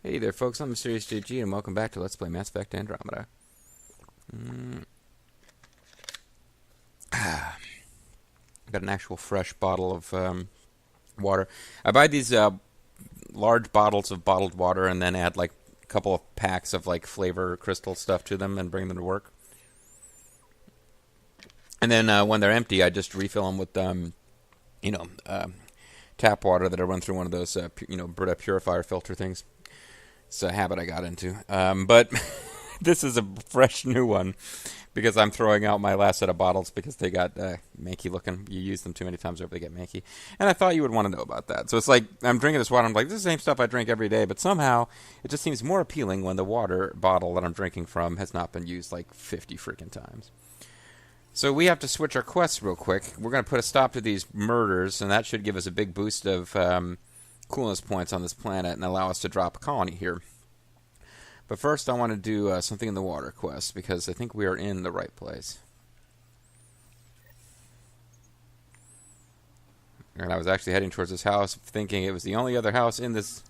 Hey there, folks. I'm MysteriousJG, and welcome back to Let's Play Mass Effect Andromeda. Got an actual fresh bottle of water. I buy these large bottles of bottled water and then add like a couple of packs of like flavor crystal stuff to them and bring them to work. And then when they're empty, I just refill them with tap water that I run through one of those Brita purifier filter things. It's a habit I got into. But this is a fresh new one because I'm throwing out my last set of bottles because they got manky looking. You use them too many times over, they get manky. And I thought you would want to know about that. So it's like I'm drinking this water. I'm like, this is the same stuff I drink every day. But somehow it just seems more appealing when the water bottle that I'm drinking from has not been used like 50 freaking times. So we have to switch our quests real quick. We're going to put a stop to these murders, and that should give us a big boost of coolness points on this planet and allow us to drop a colony here. But first I want to do something in the water quest because I think we are in the right place. And I was actually heading towards this house thinking it was the only other house in this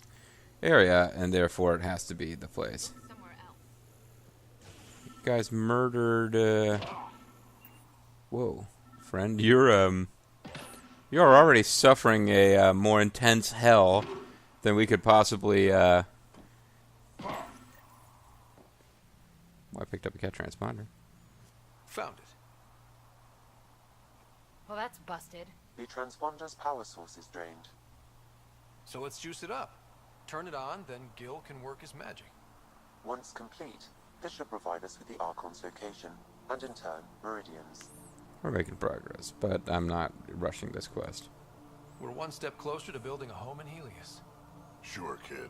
area, and therefore it has to be the place. Somewhere else. You guys murdered whoa, friend, you're already suffering a more intense hell than we could possibly I picked up a cat transponder. Found it. Well, that's busted. The transponder's power source is drained. So let's juice it up. Turn it on, then Gil can work his magic. Once complete, this should provide us with the Archon's location, and in turn, Meridian's. We're making progress, but I'm not rushing this quest. We're one step closer to building a home in Helios. Sure, kid.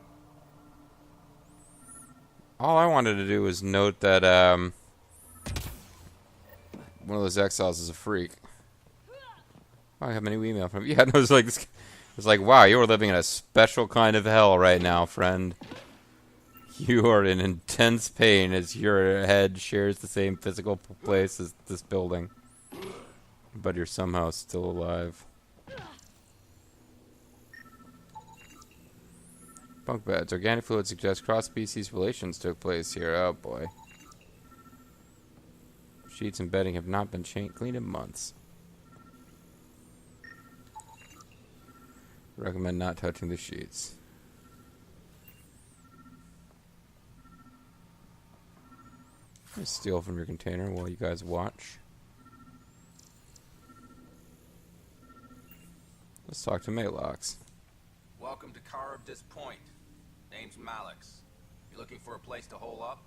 All I wanted to do was note that one of those exiles is a freak. Oh, I have a new email from him. Yeah, no, it's like, wow, you're living in a special kind of hell right now, friend. You are in intense pain as your head shares the same physical place as this building. But you're somehow still alive. Bunk beds. Organic fluid suggests cross-species relations took place here. Oh boy. Sheets and bedding have not been cleaned in months. Recommend not touching the sheets. I'm gonna steal from your container while you guys watch. Let's talk to Malox. Welcome to Caribdis Point. Name's Malix. You looking for a place to hole up?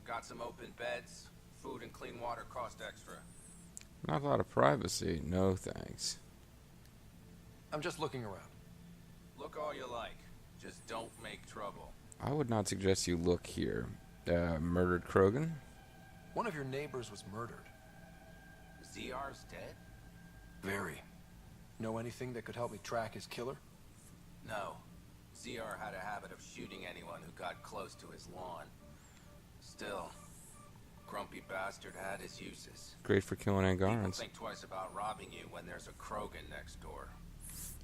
Got some open beds. Food and clean water cost extra. Not a lot of privacy. No thanks. I'm just looking around. Look all you like. Just don't make trouble. I would not suggest you look here. Murdered Krogan? One of your neighbors was murdered. ZR's dead? Very. Know anything that could help me track his killer? No. ZR had a habit of shooting anyone who got close to his lawn. Still, grumpy bastard had his uses. Great for killing People Angarans. think twice about robbing you when there's a Krogan next door.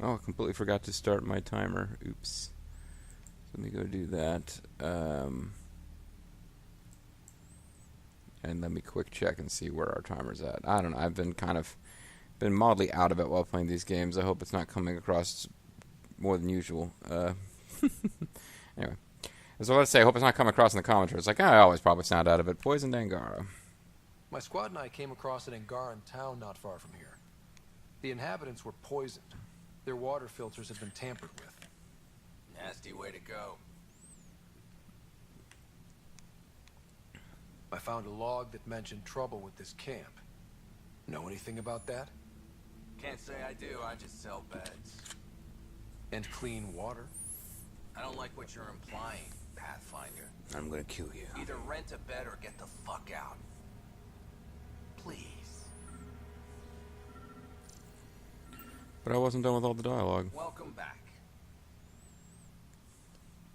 Oh, I completely forgot to start my timer. Oops. Let me go do that. And let me quick check and see where our timer's at. I don't know. I've been been mildly out of it while playing these games. I hope it's not coming across more than usual. Anyway. So let's say I hope it's not coming across in the commentary. It's like, I always probably sound out of it. Poisoned Angara. My squad and I came across an Angaran town not far from here. The inhabitants were poisoned. Their water filters had been tampered with. Nasty way to go. I found a log that mentioned trouble with this camp. Know anything about that? Can't say I do, I just sell beds. And clean water? I don't like what you're implying, Pathfinder. I'm gonna kill you. Either rent a bed or get the fuck out. Please. But I wasn't done with all the dialogue. Welcome back.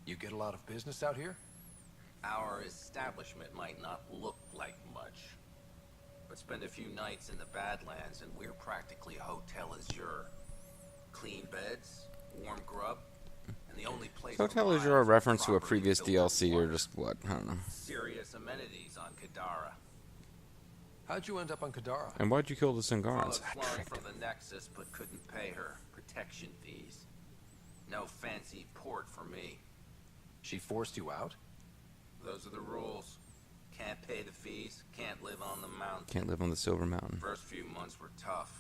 You get a lot of business out here? Our establishment might not look like much, but spend a few nights in the Badlands and we're practically Hotel Azure. Clean beds, warm grub, and And the only place Hotel is your reference to a previous DLC or just what? I don't know. Serious amenities on Kadara. How'd you end up on Kadara? And why'd you kill the Sangarans? Followed Sloan from the Nexus, but couldn't pay her protection fees. No fancy port for me. She forced you out? Those are the rules. Can't pay the fees, can't live on the mountain. Can't live on the Silver Mountain. First few months were tough.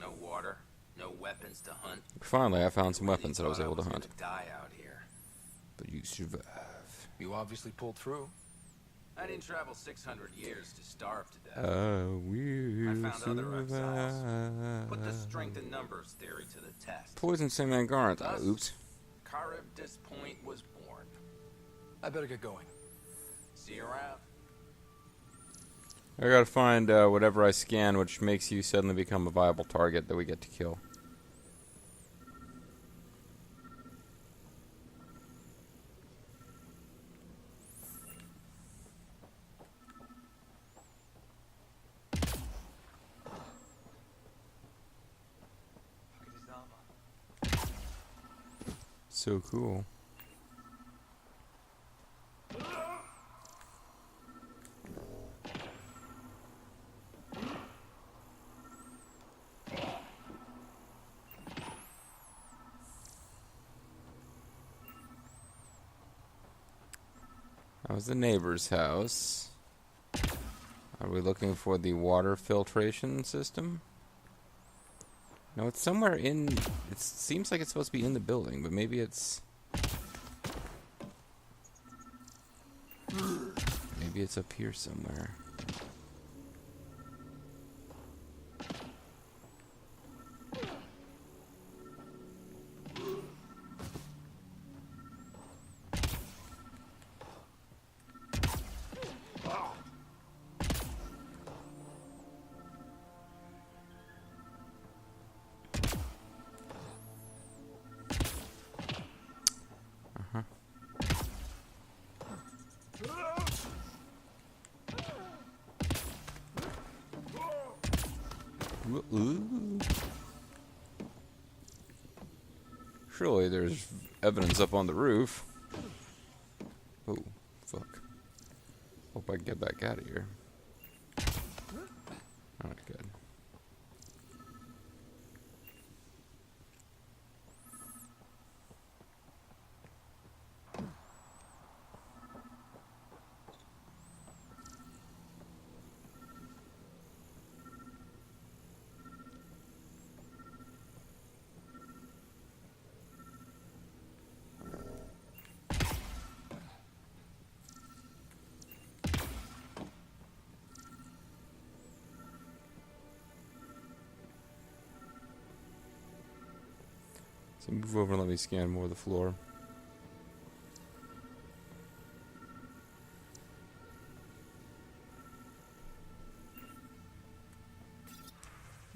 No water, no weapons to hunt. Finally, I found some weapons that I was able to Thought hunt. gonna die out here. But you survived. You obviously pulled through. I didn't travel 600 years to starve to death. We I found other exiles. Put the survive. strength in numbers theory to the test. Poison Sangarans. Thus, Oops. Charybdis Point was born. I better get going. See you around. I gotta find whatever I scan, which makes you suddenly become a viable target that we get to kill. So cool. That was the neighbor's house. Are we looking for the water filtration system? No, it's somewhere in... It seems like it's supposed to be in the building, but maybe it's... Maybe it's up here somewhere. Ooh. Surely there's evidence up on the roof. Oh, fuck. Hope I can get back out of here. Alright, good. So move over and let me scan more of the floor.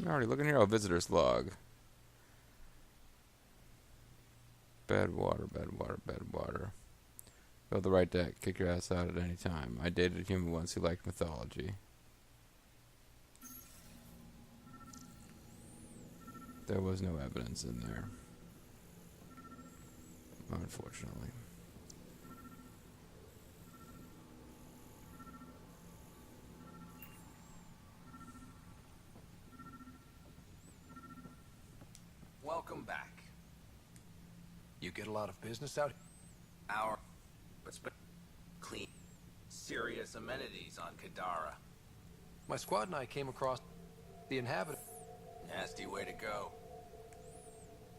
Alrighty, look in here. Oh, visitor's log. Bad water, bad water, bad water. Go to the right deck. Kick your ass out at any time. I dated a human once who liked mythology. There was no evidence in there. Unfortunately. Welcome back. You get a lot of business out Our but clean, serious amenities on Kadara. My squad and I came across the inhabitant. Nasty way to go.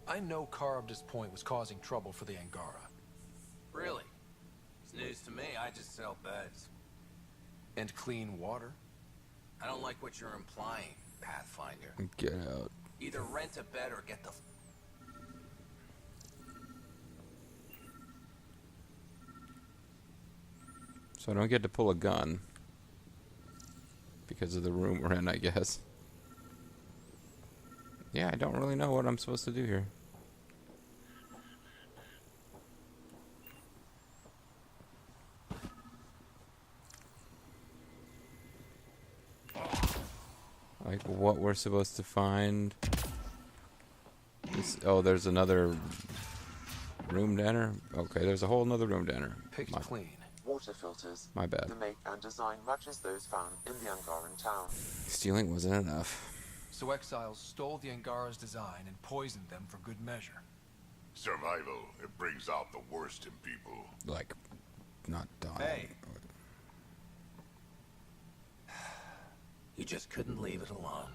I know Charybdis Point was causing trouble for the Angara. Really? It's news to me. I just sell beds. And clean water? I don't like what you're implying, Pathfinder. Get out. Either rent a bed or get the So I don't get to pull a gun. Because of the room we're in, I guess. Yeah, I don't really know what I'm supposed to do here. Like what we're supposed to find. Oh, there's another room to enter. Okay, there's a whole another room to enter. Picked clean. Water filters. My bad. The make and design matches those found in the Angaran town. Stealing wasn't enough. So exiles stole the Angara's design and poisoned them for good measure. Survival, it brings out the worst in people. Like, not dying. Hey. You just couldn't leave it alone.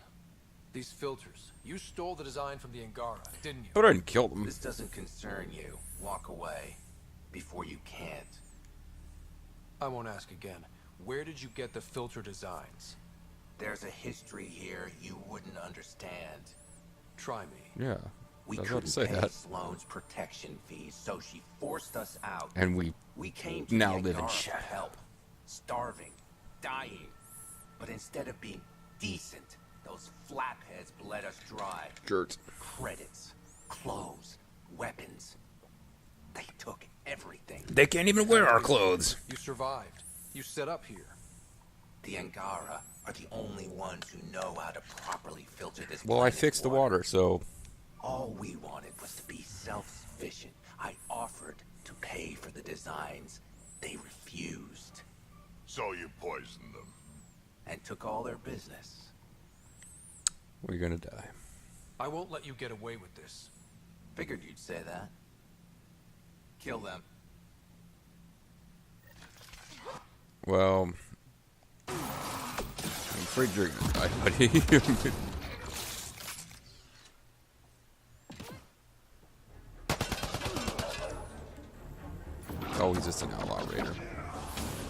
These filters. You stole the design from the Angara, didn't you? But I didn't kill them. This doesn't concern you. Walk away. Before you can't. I won't ask again. Where did you get the filter designs? There's a history here you wouldn't understand. Try me. Yeah. We I was about couldn't to say pay that. Sloane's protection fees, so she forced us out. And We came to now the live in Angara for shadow. help. Starving. Dying. But instead of being decent, those flapheads bled us dry. Jerks. Credits, clothes, weapons. They took everything. They can't even wear our clothes. You survived. You set up here. The Angara are the only ones who know how to properly filter this Well, I planet's fixed the water, so... All we wanted was to be self-sufficient. I offered to pay for the designs. They refused. So you poisoned them. And took all their business. We're gonna die. I won't let you get away with this. Figured you'd say that. Kill them. Well... I'm afraid you're gonna die, buddy. Oh, he's just an outlaw raider.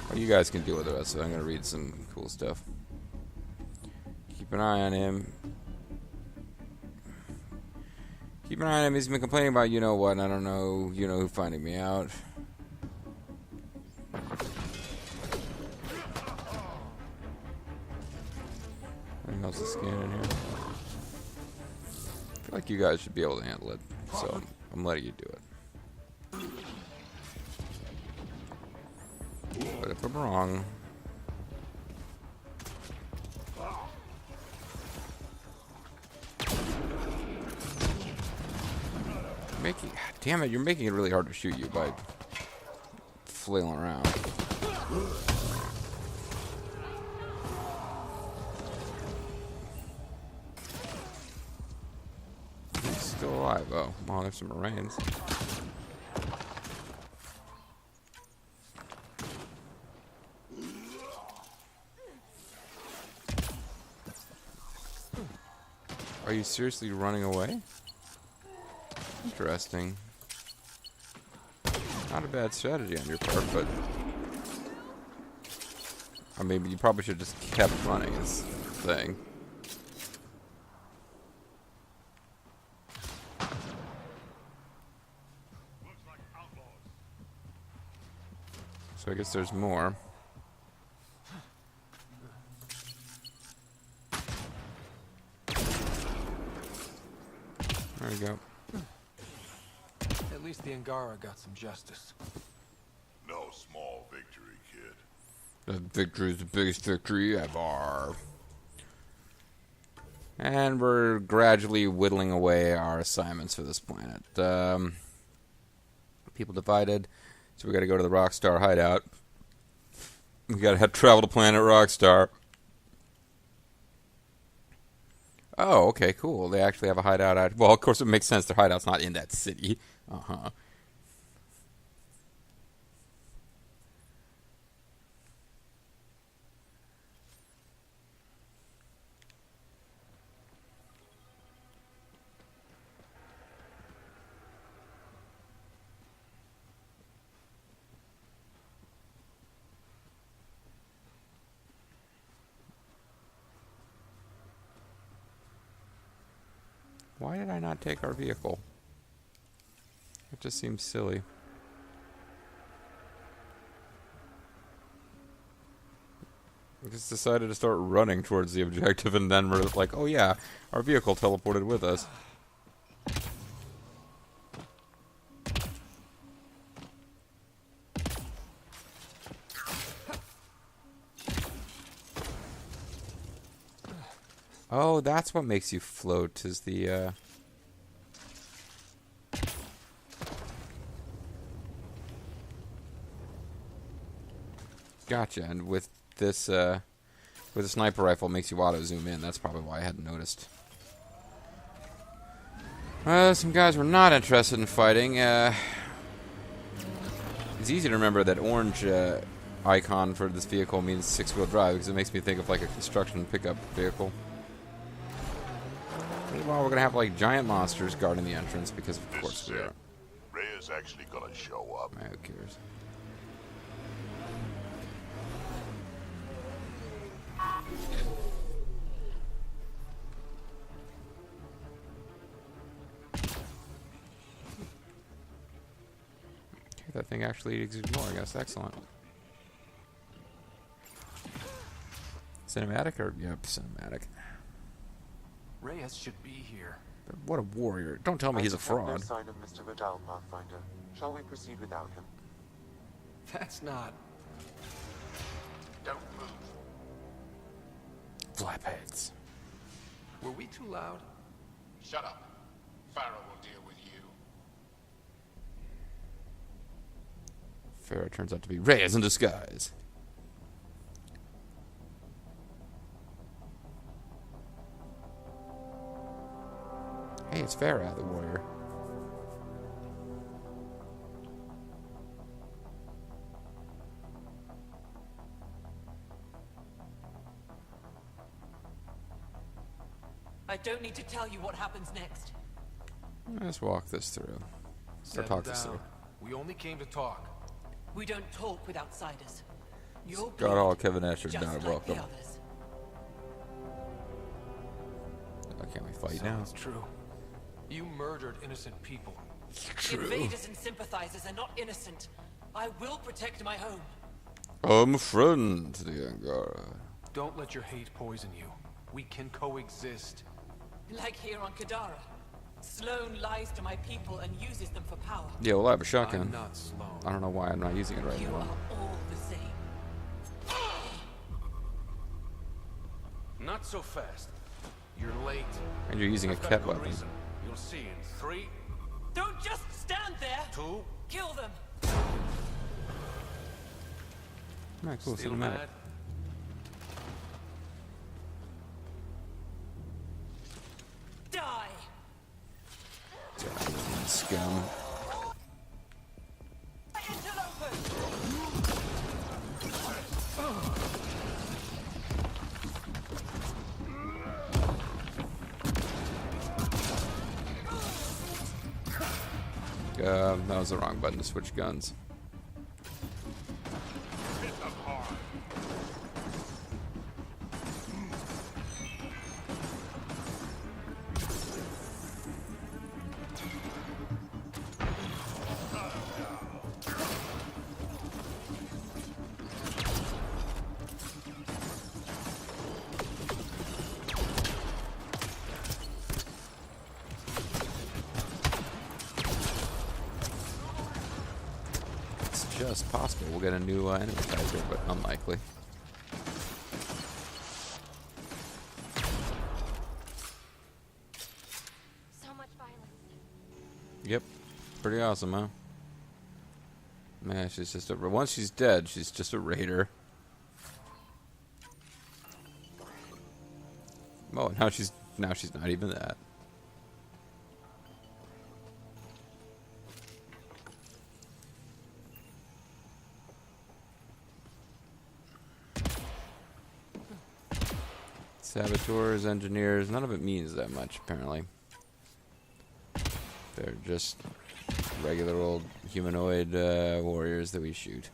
Well, you guys can deal with the rest of it. I'm gonna read some cool stuff. Keep an eye on him. Keep an eye on him. He's been complaining about you know what, and I don't know, you know who finding me out. Anything else to scan in here? I feel like you guys should be able to handle it, so I'm letting you do it. But if I'm wrong... Damn it, you're making it really hard to shoot you by flailing around. He's still alive. Oh, well, there's some remains. Are you seriously running away? Interesting. Not a bad strategy on your part, but... I mean, you probably should have just kept running is the thing. So I guess there's more. There you go. At least the Angara got some justice. No small victory, kid. The victory is the biggest victory ever. And we're gradually whittling away our assignments for this planet. People divided, so we got to go to the Rockstar hideout. We got to travel to planet Rockstar. Oh, okay, cool. They actually have a hideout. Well, of course, it makes sense. Their hideout's not in that city. Uh-huh. Why did I not take our vehicle? It just seems silly. We just decided to start running towards the objective, and then we're like, oh yeah, our vehicle teleported with us. Oh, that's what makes you float, is the, Gotcha. And with this, with a sniper rifle, it makes you auto zoom in. That's probably why I hadn't noticed. Some guys were not interested in fighting. It's easy to remember that orange icon for this vehicle means 6-wheel drive because it makes me think of like a construction pickup vehicle. Meanwhile, we're gonna have like giant monsters guarding the entrance because of course we are. Ray is actually gonna show up. Who cares? Okay, that thing actually is ignoring us. Excellent. Cinematic or yep, cinematic. Reyes should be here. But what a warrior! Don't tell me he's a detect no fraud. sign of Mr. Vidal, Pathfinder. Shall we proceed without him? That's not... Don't move. Flapheads. Were we too loud? Shut up. Pharaoh will deal with you. Pharaoh turns out to be Reyes in disguise. Hey, it's Pharaoh, the warrior. I don't need to tell you what happens next. Let's walk this through. Or Settle talk this down. through. We only came to talk. We don't talk with outsiders. You're Got all bleed, Kevin Asher just not like welcome. the others. Can't we fight So now? it's true. You murdered innocent people. Invaders and sympathizers are not innocent. I will protect my home. I'm a friend to the Angara. Don't let your hate poison you. We can coexist. Like here on Kadara. Sloane lies to my people and uses them for power. Yeah, well, I have a I'm shotgun. not Sloane. I don't know why I'm not using it right You now. are all the same. Not so fast. You're late. And you're using a I've got cat good weapon. reason. You'll see in 3, Don't just stand there. 2, Kill them. Alright, cool, still cinematic. mad? Die. Scum. Interloper. That was the wrong button to switch guns. Hit them hard. It's just possible we'll get a new enemy type here, but unlikely. So much violence. Yep. Pretty awesome, huh? Man, she's just a... Once she's dead, she's just a raider. Oh, now she's not even that. Saboteurs, engineers, none of it means that much, apparently. They're just regular old humanoid warriors that we shoot.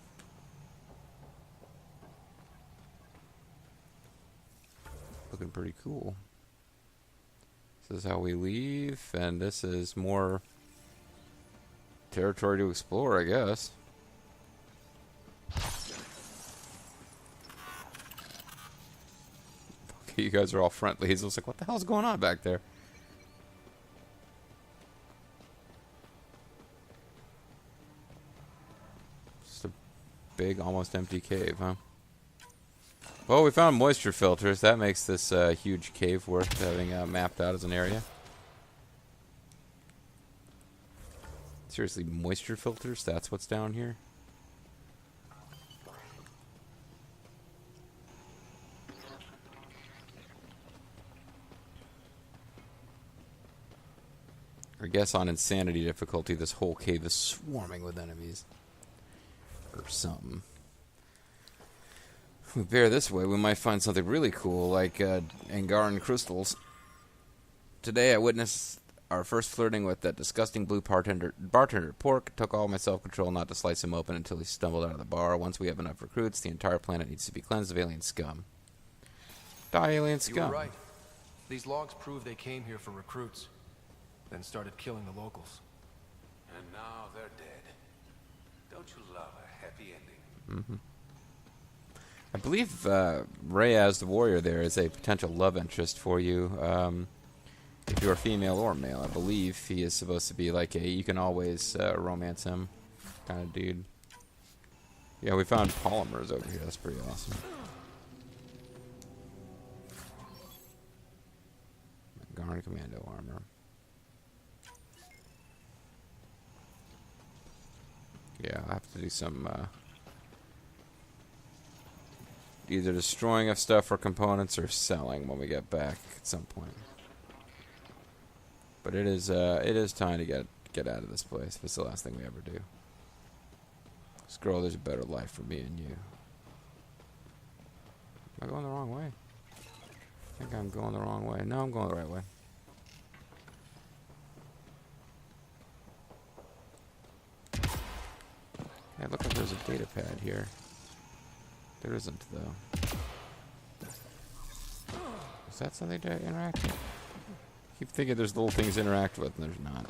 Looking pretty cool. This is how we leave, and this is more territory to explore, I guess. Okay, you guys are all friendly. He's just like, what the hell's going on back there? Just a big, almost empty cave, huh? Well, we found moisture filters. That makes this huge cave worth having mapped out as an area. Seriously, moisture filters? That's what's down here? I guess on insanity difficulty, this whole cave is swarming with enemies. Or something. If we bear this way, we might find something really cool, like Angaran crystals. Today I witnessed our first flirting with that disgusting blue bartender Pork. It took all my self-control not to slice him open until he stumbled out of the bar. Once we have enough recruits, the entire planet needs to be cleansed of alien scum. Die, alien scum. You were right. These logs prove they came here for recruits, then started killing the locals. And now they're dead. Don't you love a happy ending? Mm-hmm. I believe Reyes the warrior there is a potential love interest for you. If you're female or male, I believe he is supposed to be like you can always romance him kind of dude. Yeah, we found polymers over here. That's pretty awesome. Garn commando armor. Yeah, I'll have to do some either destroying of stuff or components or selling when we get back at some point. But it is time to get out of this place. If it's the last thing we ever do. Scroll, there's a better life for me and you. Am I going the wrong way? I think I'm going the wrong way. No, I'm going the right way. Hey, look like there's a data pad here. There isn't, though. Is that something to interact with? I keep thinking there's little things to interact with, and there's not.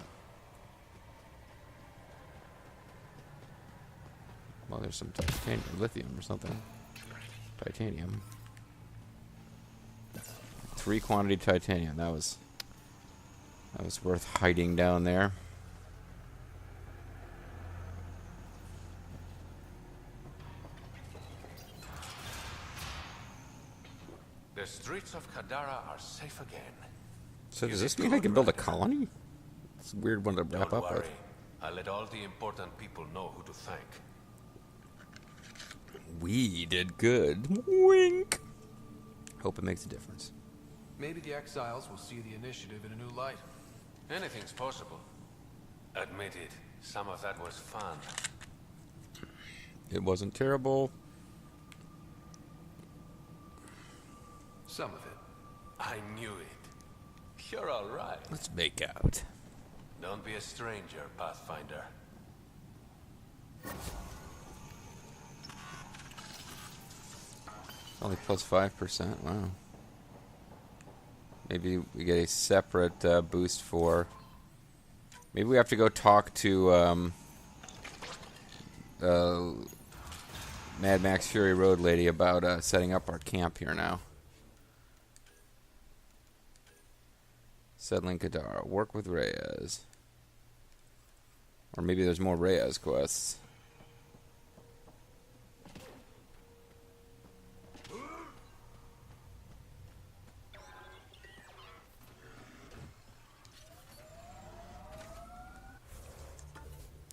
Well, there's some titanium, lithium or something. Titanium. 3 quantity titanium. That was worth hiding down there. The streets of Kadara are safe again. So does this mean I can build a colony? It's a weird one to wrap Don't up worry. with. I'll let all the important people know who to thank. We did good. Wink. Hope it makes a difference. Maybe the exiles will see the initiative in a new light. Anything's possible. Admit it, some of that was fun. It wasn't terrible. Some of it. I knew it. You're all right. Let's make out. Don't be a stranger, Pathfinder. Only plus 5%. Wow. Maybe we get a separate boost for... Maybe we have to go talk to Mad Max Fury Road lady about setting up our camp here now. Settling Kadara. Work with Reyes. Or maybe there's more Reyes quests.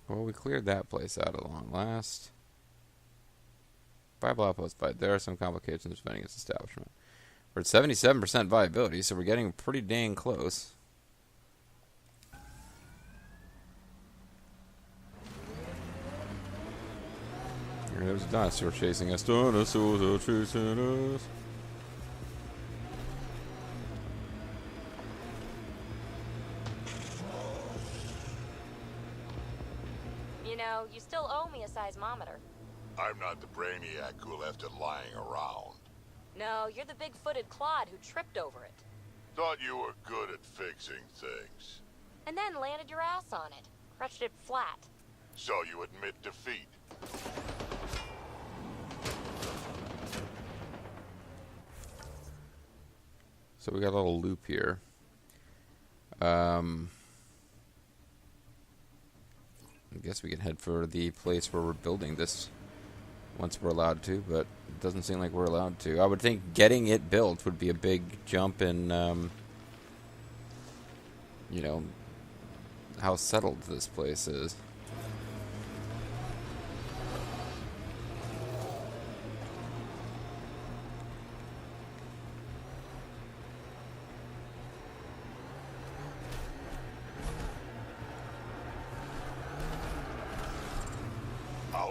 Well, we cleared that place out at long last. Bible outpost fight. There are some complications defending its establishment. We're at 77% viability, so we're getting pretty dang close. There's a dinosaur chasing us. Dinosaurs are chasing us. You know, you still owe me a seismometer. I'm not the brainiac who left it lying around. No, you're the big-footed clod who tripped over it. Thought you were good at fixing things. And then landed your ass on it. Crushed it flat. So you admit defeat. So we got a little loop here. I guess we can head for the place where we're building this once we're allowed to, but it doesn't seem like we're allowed to. I would think getting it built would be a big jump in, you know, how settled this place is.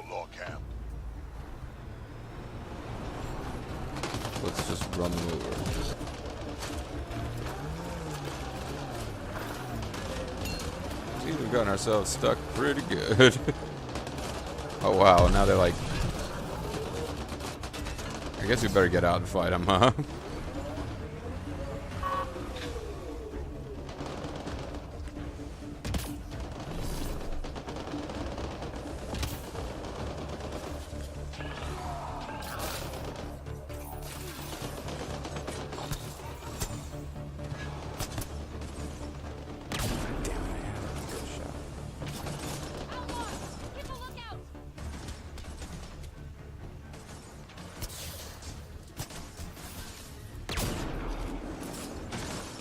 outlaw camp. Let's just run them over. See, we've gotten ourselves stuck pretty good. Oh wow, now they're like... I guess we better get out and fight them, huh?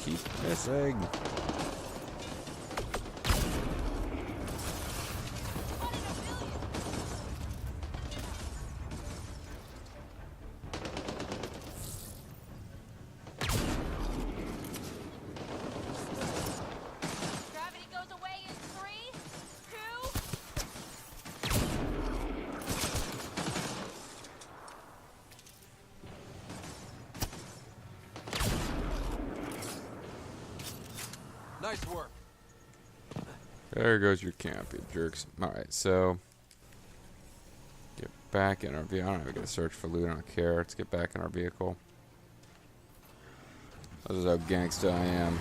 Keep missing. Gravity goes away in 3, 2. Nice work. There goes your camp, you jerks. Alright, so... Get back in our vehicle. I don't know, we gotta search for loot, I don't care. Let's get back in our vehicle. This is how gangsta I am.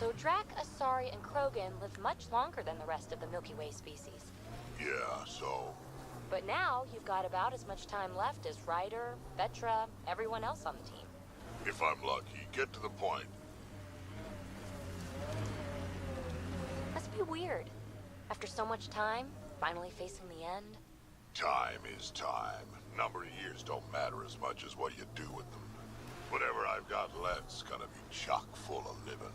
So Drac, Asari, and Krogan lived much longer than the rest of the Milky Way species. Yeah, so... But now you've got about as much time left as Ryder, Vetra, everyone else on the team. If I'm lucky, get to the point. Must be weird. After so much time, finally facing the end. Time is time. Number of years don't matter as much as what you do with them. Whatever I've got left's gonna be chock full of living.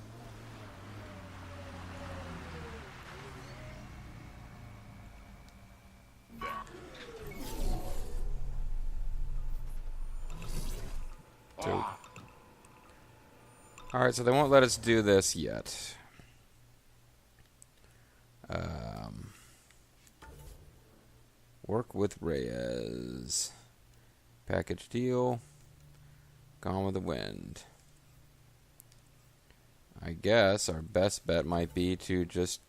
Alright, so they won't let us do this yet. Work with Reyes. Package deal. Gone with the wind. I guess our best bet might be to just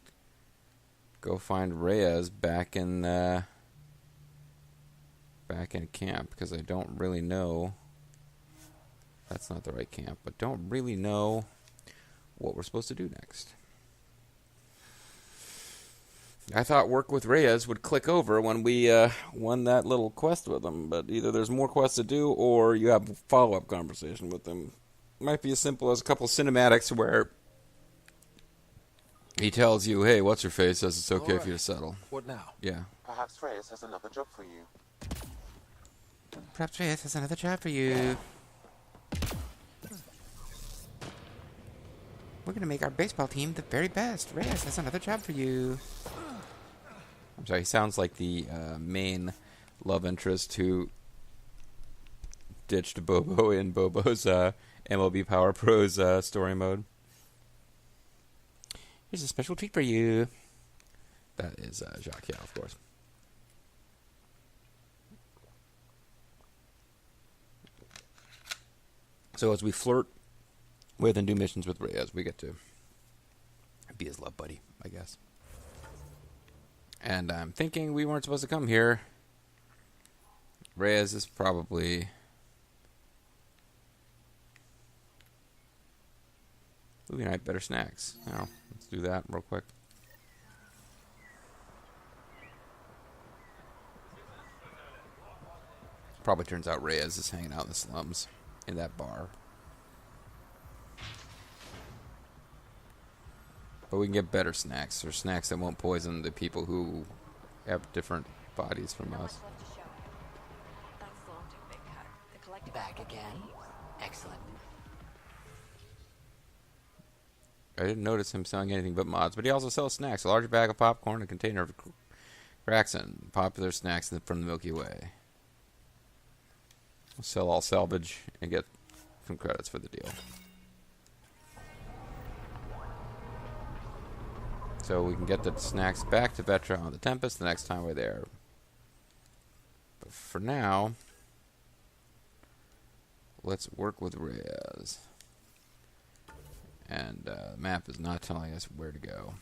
go find Reyes back in camp, because I don't really know. That's not the right camp, but don't really know what we're supposed to do next. I thought work with Reyes would click over when we won that little quest with him, but either there's more quests to do or you have a follow-up conversation with him. It might be as simple as a couple cinematics where he tells you, hey, what's your face, says it's okay for you to settle. What now? Yeah. Perhaps Reyes has another job for you. Perhaps Reyes has another job for you. We're going to make our baseball team the very best. Reyes has another job for you. I'm sorry, he sounds like the main love interest who ditched Bobo in Bobo's MLB Power Pros story mode. Here's a special treat for you. That is Jacques, yeah, of course. So as we flirt with and do missions with Reyes, we get to be his love buddy, I guess. And I'm thinking we weren't supposed to come here. Reyes is probably... Movie night, better snacks. Now, let's do that real quick. Probably turns out Reyes is hanging out in the slums in that bar. But we can get better snacks, or snacks that won't poison the people who have different bodies from us. Back again. Excellent. I didn't notice him selling anything but mods, but he also sells snacks. A large bag of popcorn, a container of cracks, and popular snacks from the Milky Way. We'll sell all salvage and get some credits for the deal. So we can get the snacks back to Vetra on the Tempest the next time we're there. But for now, let's work with Reyes. And the map is not telling us where to go.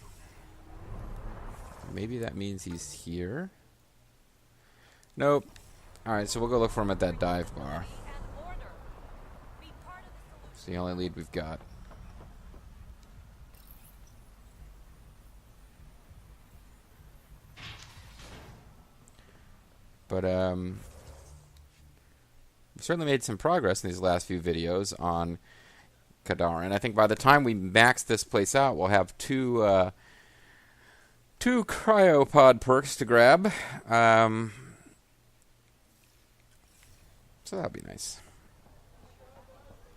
Maybe that means he's here? Nope. Alright, so we'll go look for him at that dive bar. It's the only lead we've got. But, we've certainly made some progress in these last few videos on Kadar. And I think by the time we max this place out, we'll have two cryopod perks to grab. So that'll be nice.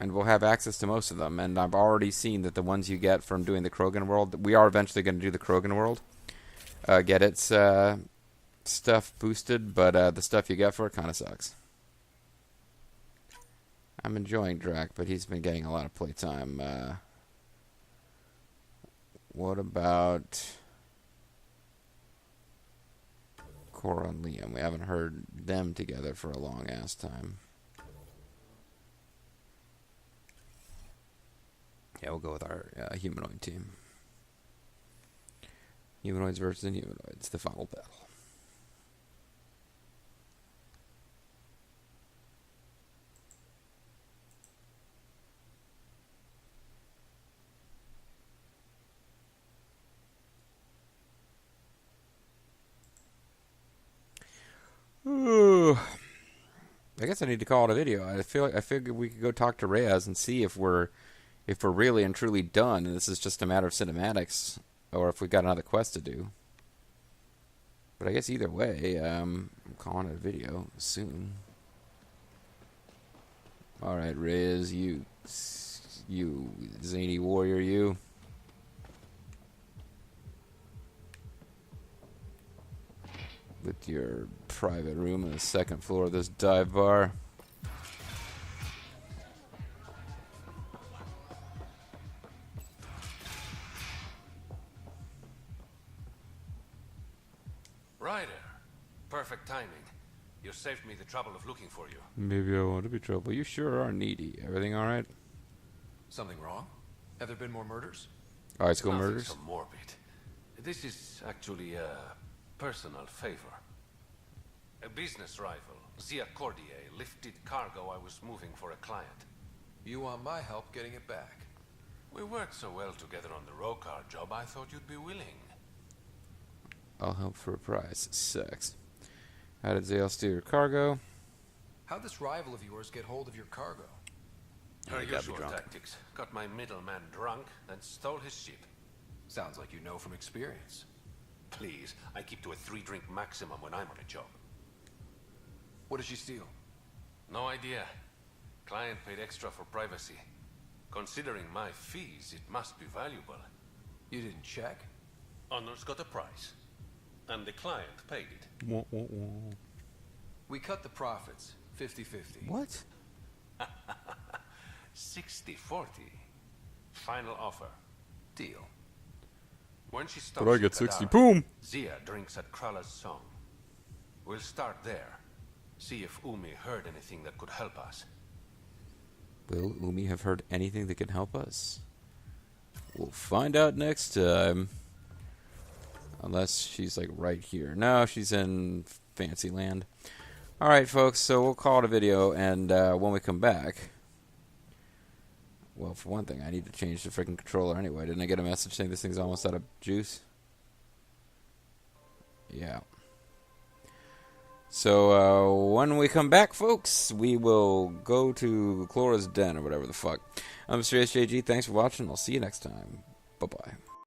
And we'll have access to most of them. And I've already seen that the ones you get from doing the Krogan world, we are eventually going to do the Krogan world. Get its stuff boosted, but the stuff you get for it kind of sucks. I'm enjoying Drac, but he's been getting a lot of playtime. What about Cora and Liam? We haven't heard them together for a long ass time. Yeah, we'll go with our humanoid team. Humanoids versus humanoids, the final battle. I guess I need to call it a video. I figured we could go talk to Reyes and see if we're really and truly done, and this is just a matter of cinematics, or if we've got another quest to do. But I guess either way, I'm calling it a video soon. All right, Reyes, you zany warrior, you. With your private room on the second floor of this dive bar. Ryder, perfect timing. You saved me the trouble of looking for you. Maybe I want to be trouble. You sure are needy. Everything all right? Something wrong? Have there been more murders? High school Nothing murders? so morbid. This is actually a personal favor. A business rival, Zia Cordier, lifted cargo I was moving for a client. You want my help getting it back? We worked so well together on the Roekarr job, I thought you'd be willing. I'll help for a price. Sex. How did Zale steal your cargo? How'd this rival of yours get hold of your cargo? Her you gotta be usual drunk. tactics. Got my middleman drunk, then stole his ship. Sounds like you know from experience. Please, I keep to a 3-drink maximum when I'm on a job. What did she steal? No idea. Client paid extra for privacy. Considering my fees, it must be valuable. You didn't check? Honor's got a price. And the client paid it. We cut the profits, 50-50. What? 60-40. Final offer. Deal. When she stops But I in get 60. Kadar, Boom! Zia drinks at Krala's song. We'll start there. See if Umi heard anything that could help us. Will Umi have heard anything that can help us? We'll find out next time. Unless she's like right here. No, she's in Fancyland. Alright, folks, so we'll call it a video, and when we come back... Well, for one thing, I need to change the freaking controller anyway. Didn't I get a message saying this thing's almost out of juice? Yeah. So, when we come back, folks, we will go to Chlora's Den or whatever the fuck. I'm MysteriousJG. Thanks for watching. I'll see you next time. Bye-bye.